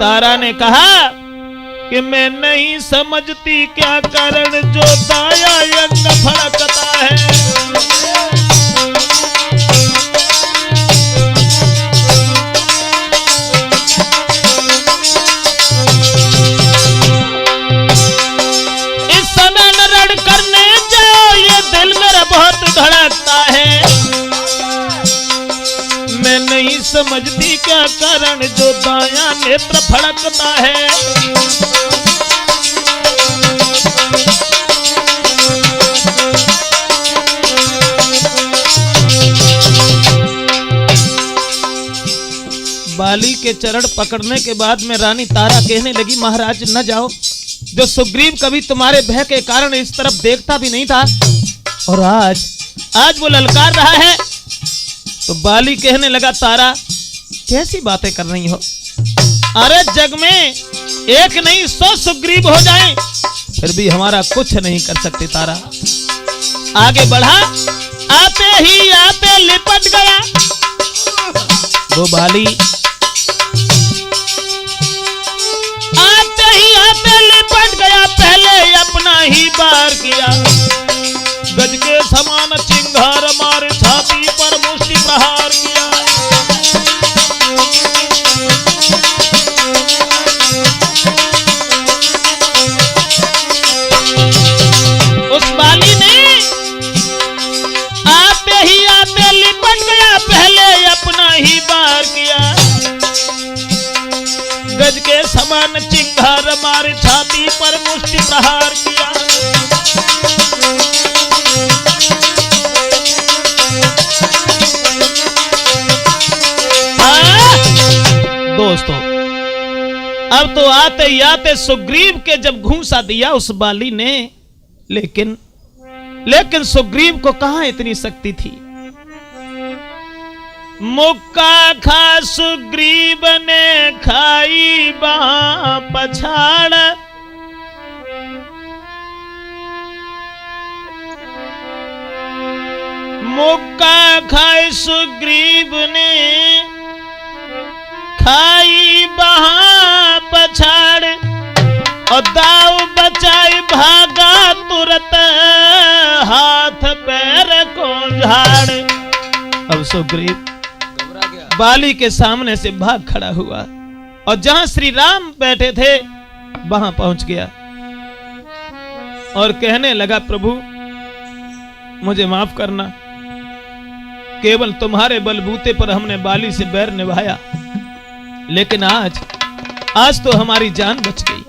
तारा ने कहा कि मैं नहीं समझती क्या कारण जो दाया अंग फड़कता है। इस समय न रण करने जाओ, ये दिल मेरा बहुत धड़कता है। मैं नहीं समझती क्या कारण जो दाया नेत्र फड़कता है। बाली के चरण पकड़ने के बाद में रानी तारा कहने लगी, महाराज न जाओ। जो सुग्रीव कभी तुम्हारे भय के कारण इस तरफ देखता भी नहीं था, और आज वो ललकार रहा है। तो बाली कहने लगा, तारा कैसी बातें कर रही हो? अरे जग में एक नहीं 100 सुग्रीव हो जाएं, फिर भी हमारा कुछ नहीं कर सकते। तारा आगे बढ़ा, आते ही आते लिपट गया वो बाली। आते ही आते लिपट गया, पहले अपना ही बार किया। गज के समान चिंगार मारे, छाती पर मुष्टि प्रहार किया। उस बाली ने आते ही आते लिपट गया, पहले अपना ही बार किया। गज के समान चिंगार मारे, छाती पर मुष्टि प्रहार किया। दोस्तों, अब तो आते ही आते सुग्रीव के जब घूंसा दिया उस बाली ने, लेकिन सुग्रीव को कहां इतनी शक्ति थी। मुक्का खा सुग्रीव ने खाई बाह पछाड़, मुक्का खाए सुग्रीव ने खाई बाह पछाड़, और दाव बचाई भागा तुरंत हाथ पैर को झाड़। अब सुग्रीव बाली के सामने से भाग खड़ा हुआ और जहां श्री राम बैठे थे वहां पहुंच गया और कहने लगा, प्रभु मुझे माफ करना, केवल तुम्हारे बलबूते पर हमने बाली से बैर निभाया, लेकिन आज तो हमारी जान बच गई।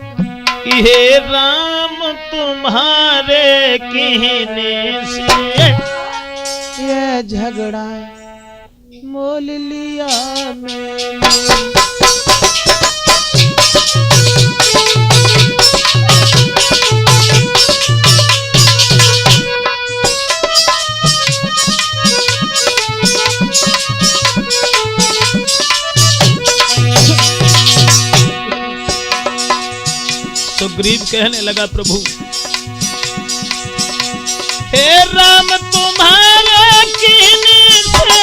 हे राम तुम्हारे कहने से ये झगड़ा मोल लिया मैंने। सुग्रीव कहने लगा, प्रभु हे राम तुम्हारे कहने से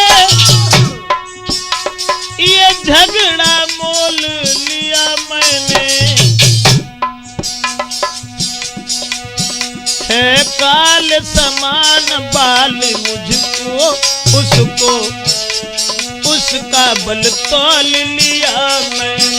ये झगड़ा मोल लिया मैंने। है काल समान बाल मुझको, उसका बल तौल लिया मैंने।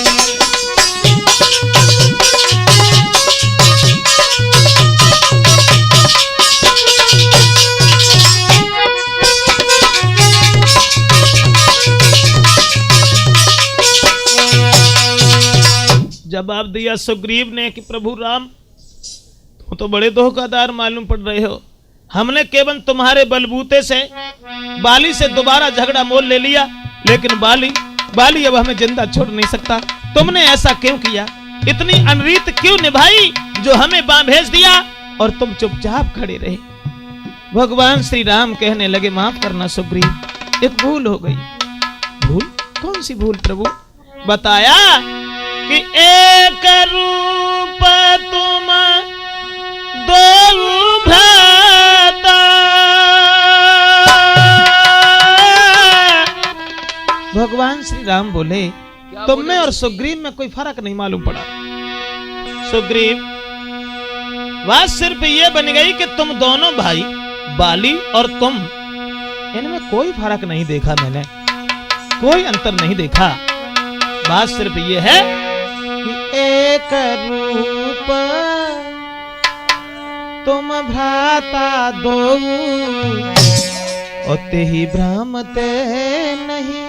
जवाब दिया सुग्रीव ने कि प्रभु राम तुम तो बड़े धोखादार मालूम पड़ रहे हो। हमने केवल तुम्हारे बलबूते से बाली से दोबारा झगड़ा मोल ले लिया, लेकिन बाली अब हमें जिंदा छोड़ नहीं सकता। तुमने ऐसा क्यों किया? इतनी अनरीत क्यों निभाई जो हमें बां भेज दिया और तुम चुपचाप खड़े रहे? भगवान श्री राम कहने लगे, माफ करना सुग्रीव, एक भूल हो गई। भूल? कौन सी भूल प्रभु? बताया कि एक रूप तुम दो भ्राता। भगवान श्री राम बोले तुम में और सुग्रीव में कोई फर्क नहीं मालूम पड़ा। सुग्रीव, बात सिर्फ ये बन गई कि तुम दोनों भाई, बाली और तुम, इनमें कोई फर्क नहीं देखा मैंने, कोई अंतर नहीं देखा। बात सिर्फ ये है कि एक रूप तुम भ्राता दो, ओते ही भ्रमते नहीं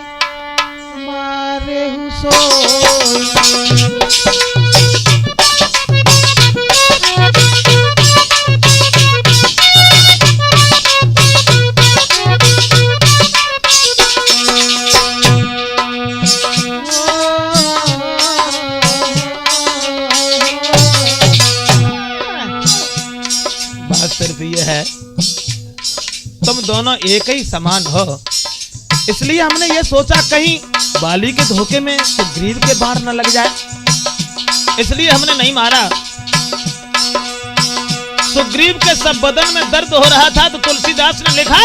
मारे सोई। बात सिर्फ ये है तुम दोनों एक ही समान हो, इसलिए हमने ये सोचा कहीं बाली के धोखे में सुग्रीव के बार न लग जाए, इसलिए हमने नहीं मारा। सुग्रीव के सब बदन में दर्द हो रहा था तो तुलसीदास ने लिखा,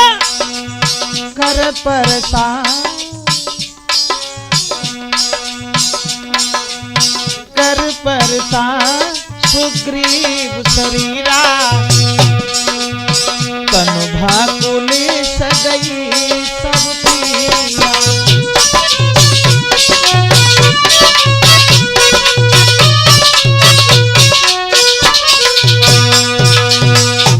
कर परेशान कर परेशान सुग्रीव शरीरा, तनु भाकुली सगई सब पीरा।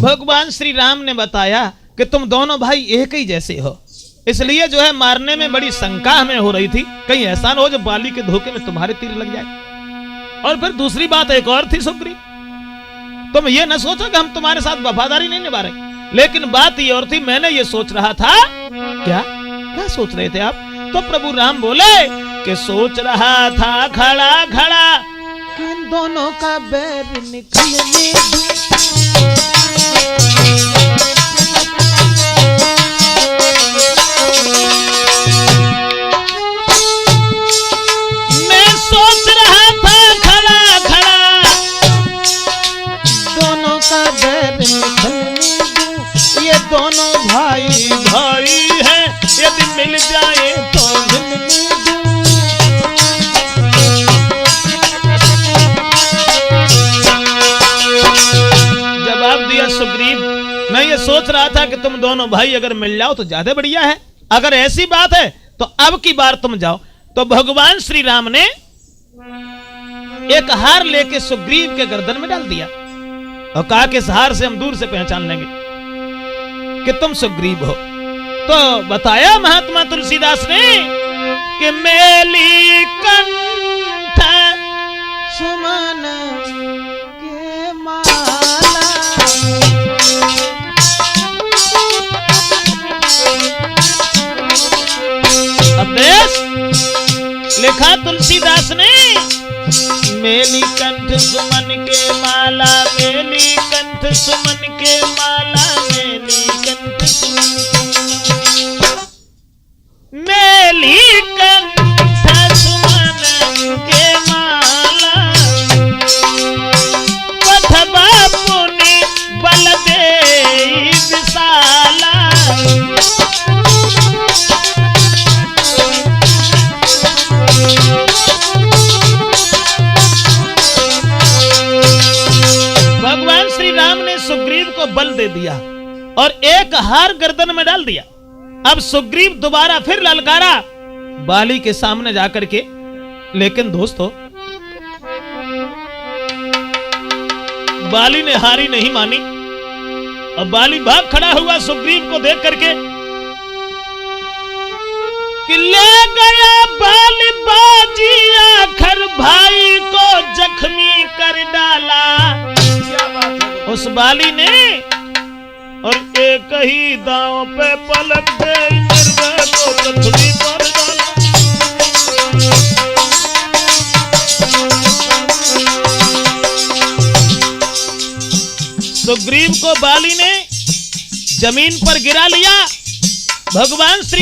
भगवान श्री राम ने बताया कि तुम दोनों भाई एक ही जैसे हो, इसलिए जो है मारने में बड़ी शंका हमें हो रही थी, कहीं ऐसा न हो जो बाली के धोखे में तुम्हारे तीर लग जाए। और फिर दूसरी बात एक और थी सुग्रीव, तुम ये न सोचो कि हम तुम्हारे साथ वफादारी नहीं निभा रहे, लेकिन बात ये और थी, मैंने ये सोच रहा था। क्या क्या सोच रहे थे आप? तो प्रभु राम बोले कि सोच रहा था खड़ा खड़ा कि दोनों का बैर निकलने दूं। मैं सोच रहा था खड़ा खड़ा दोनों का बैर निकलने दूं, ये दोनों भाई भाई हैं, यदि मिल जाए तो मिलने दूं। जवाब दिया सुग्रीव, मैं ये सोच रहा था कि तुम दोनों भाई अगर मिल जाओ तो ज्यादा बढ़िया है, अगर ऐसी बात है तो अब की बार तुम जाओ। तो भगवान श्री राम ने एक हार लेके सुग्रीव के गर्दन में डाल दिया और कहा कि इस हार से हम दूर से पहचान लेंगे कि तुम सुग्रीव हो। तो बताया महात्मा तुलसीदास ने कि मेली कंठ सुमन के माला, अब देश लिखा तुलसीदास ने, मेली कंठ सुमन के माला, मेली कंठ सुमन के माला, मेली कंठ सुमन मेली कंठ सुमन के माला, पठबा पुनि बल दे विशाला। भगवान श्री राम ने सुग्रीव को बल दे दिया और एक हार गर्दन में डाल दिया। अब सुग्रीव दोबारा फिर ललकारा बाली के सामने जाकर के, लेकिन दोस्तों बाली ने हारी नहीं मानी और बाली भाग खड़ा हुआ सुग्रीव को देख करके कि ले गया बाली बाजी, आखिर भाई को जख्मी कर डाला। उस बाली ने और एक ही दांव पे पलक दे निर्भय को पृथ्वी पर डाला। सुग्रीव को बाली ने जमीन पर गिरा लिया। भगवान श्री